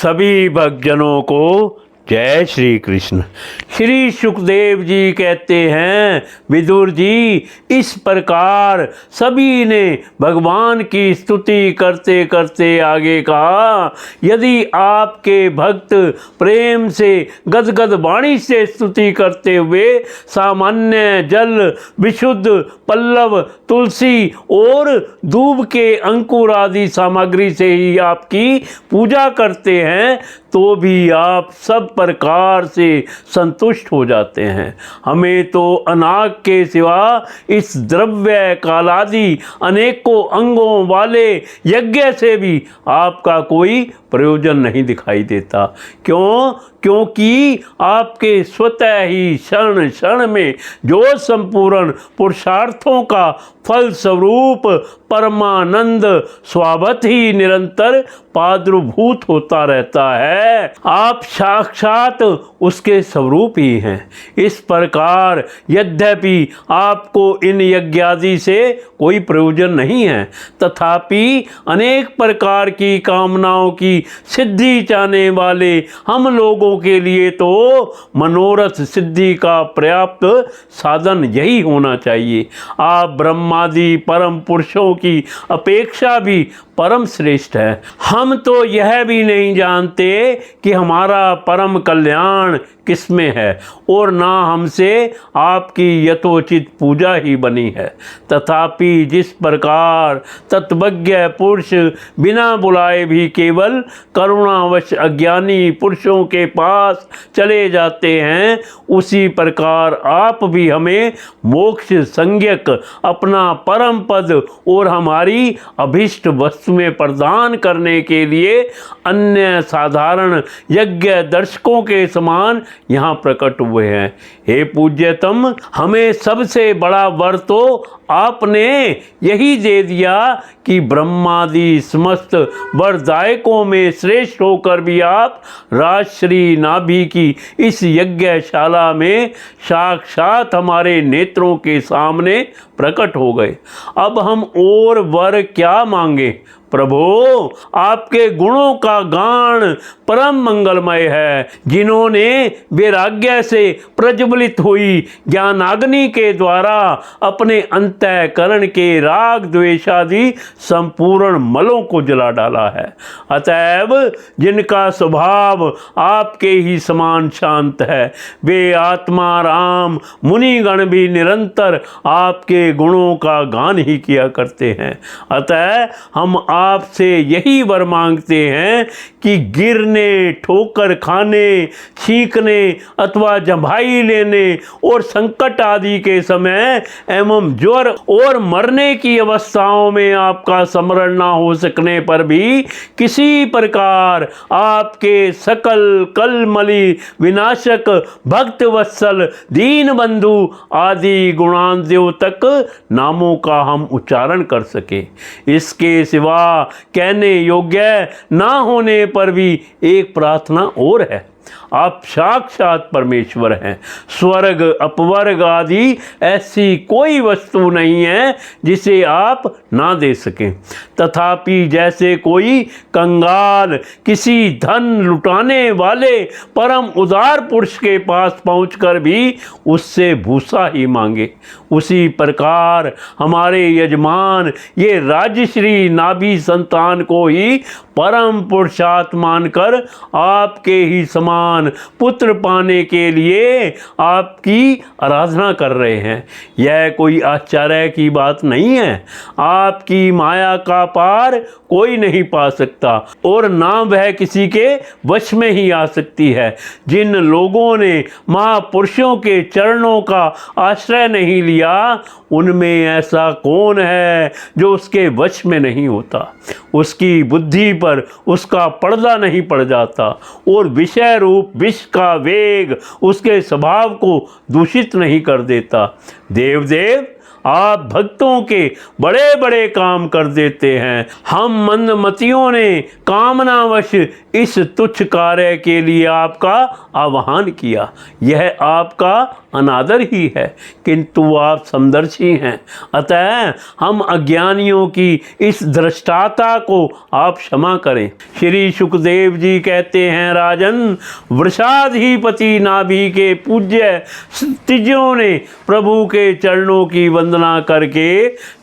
सभी भक्तजनों को जय श्री कृष्ण। श्री सुखदेव जी कहते हैं, विदुर जी, इस प्रकार सभी ने भगवान की स्तुति करते करते आगे कहा, यदि आपके भक्त प्रेम से गदगद वाणी से स्तुति करते हुए सामान्य जल, विशुद्ध पल्लव, तुलसी और दूब के अंकुर आदि सामग्री से ही आपकी पूजा करते हैं तो भी आप सब प्रकार से संतुष्ट हो जाते हैं। हमें तो अनाग के सिवा इस द्रव्य कालादि अनेकों अंगों वाले यज्ञ से भी आपका कोई प्रयोजन नहीं दिखाई देता। क्यों? क्योंकि आपके स्वतः ही क्षण क्षण में जो संपूर्ण पुरुषार्थों का फल स्वरूप परमानंद स्वाभत ही निरंतर प्रादुर्भूत होता रहता है, आप साक्षात उसके स्वरूप ही हैं। इस प्रकार यद्यपि आपको इन यज्ञादि से कोई प्रयोजन नहीं है, तथापि अनेक प्रकार की कामनाओं की सिद्धि चाहने वाले हम लोगों के लिए तो मनोरथ सिद्धि का पर्याप्त साधन यही होना चाहिए। आप ब्रह्मादि परम पुरुषों की अपेक्षा भी परम श्रेष्ठ है। हम तो यह भी नहीं जानते कि हमारा परम कल्याण किसमें है और ना हमसे आपकी यथोचित पूजा ही बनी है। तथापि जिस प्रकार तत्वज्ञ पुरुष बिना बुलाए भी केवल करुणावश अज्ञानी पुरुषों के पास चले जाते हैं, उसी प्रकार आप भी हमें मोक्ष संज्ञक अपना परम पद और हमारी अभिष्ट वस्तु में प्रदान करने के लिए अन्य साधारण यज्ञ दर्शकों के समान यहाँ प्रकट हुए हैं। हे पूज्यतम, हमें सबसे बड़ा वर तो आपने यही दे दिया कि ब्रह्मादि समस्त वरदायकों में श्रेष्ठ होकर भी आप राजश्री नाभि की इस यज्ञशाला में साक्षात हमारे नेत्रों के सामने प्रकट हो गए। अब हम और वर क्या मांगे? प्रभो, आपके गुणों का गान परम मंगलमय है। जिन्होंने वैराग्य से प्रज्वलित हुई ज्ञानाग्नि के द्वारा अपने अंतःकरण के राग द्वेषादि संपूर्ण मलों को जला डाला है, अतएव जिनका स्वभाव आपके ही समान शांत है, वे आत्मा राम मुनिगण भी निरंतर आपके गुणों का गान ही किया करते हैं। अतः हम आपसे यही वर मांगते हैं कि गिरने, ठोकर खाने, छींकने अथवा जम्भाई लेने और संकट आदि के समय एवं ज्वर और मरने की अवस्थाओं में आपका स्मरण न हो सकने पर भी किसी प्रकार आपके सकल कलमली विनाशक भक्त वत्सल दीन बंधु आदि गुणांदेव तक नामों का हम उच्चारण कर सके। इसके सिवा कहने योग्य ना होने पर भी एक प्रार्थना और है। आप साक्षात परमेश्वर हैं। स्वर्ग अपवर्ग आदि ऐसी कोई वस्तु नहीं है जिसे आप ना दे सकें। तथापि जैसे कोई कंगाल किसी धन लुटाने वाले परम उदार पुरुष के पास पहुंचकर भी उससे भूसा ही मांगे, उसी प्रकार हमारे यजमान ये राजश्री नाभि संतान को ही परम पुरुषार्थ मानकर आपके ही समान पुत्र पाने के लिए आपकी आराधना कर रहे हैं। यह कोई आश्चर्य की बात नहीं है। आपकी माया का पार कोई नहीं पा सकता और ना वह किसी के वश में ही आ सकती है। जिन लोगों ने महापुरुषों के चरणों का आश्रय नहीं लिया, उनमें ऐसा कौन है जो उसके वश में नहीं होता। उसकी बुद्धि पर उसका पर्दा नहीं पड़ जाता और विषय रूप विष का वेग उसके स्वभाव को दूषित नहीं कर देता। देवदेव, आप भक्तों के बड़े बड़े काम कर देते हैं। हम मंदमतियों ने कामनावश इस तुच्छ कार्य के लिए आपका आह्वान किया, यह आपका अनादर ही है, किंतु आप समदर्शी हैं, अतः हम अज्ञानियों की इस दृष्टाता को आप क्षमा करें। श्री सुखदेव जी कहते हैं, राजन, वृषाधिपति नाभि के पूज्य क्षत्रियों ने प्रभु के चरणों की वंदना करके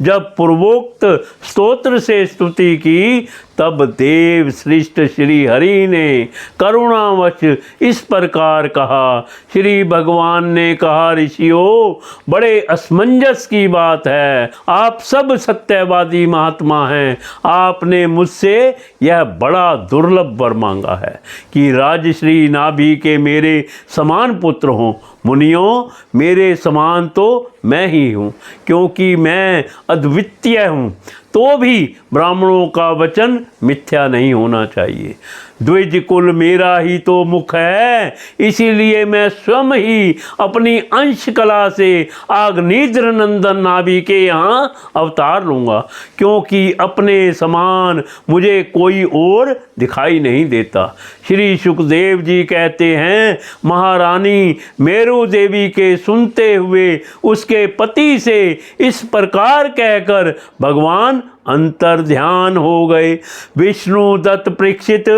जब पूर्वोक्त स्तोत्र से स्तुति की, तब देव श्रेष्ठ श्री हरि ने करुणावश इस प्रकार कहा। श्री भगवान ने कहा, ऋषियों, बड़े असमंजस की बात है, आप सब सत्यवादी महात्मा हैं, आपने मुझसे यह बड़ा दुर्लभ वर मांगा है कि राजश्री नाभि के मेरे समान पुत्र हों। मुनियों, मेरे समान तो मैं ही हूँ, क्योंकि मैं अद्वितीय हूँ, तो भी ब्राह्मणों का वचन मिथ्या नहीं होना चाहिए। द्विज कुल मेरा ही तो मुख है, इसीलिए मैं स्वयं ही अपनी अंश कला से आग्नेत्र नंदन नाभि के यहाँ अवतार लूँगा, क्योंकि अपने समान मुझे कोई और दिखाई नहीं देता। श्री सुखदेव जी कहते हैं, महारानी मेरु देवी के सुनते हुए उसके पति से इस प्रकार कहकर भगवान अंतर ध्यान हो गए। विष्णु दत्त परीक्षित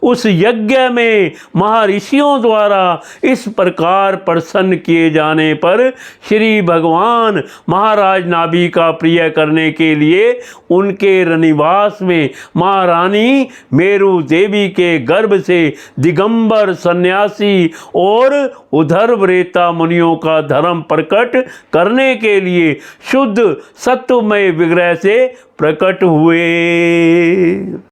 उस यज्ञ में महर्षियों द्वारा इस प्रकार प्रसन्न किए जाने पर श्री भगवान महाराज नाभि का प्रिय करने के लिए उनके रनिवास में महारानी मेरु देवी के गर्भ से दिगंबर सन्यासी और उधर्वरेता मुनियों का धर्म प्रकट करने के लिए शुद्ध सत्वमय विग्रह से प्रकट हुए।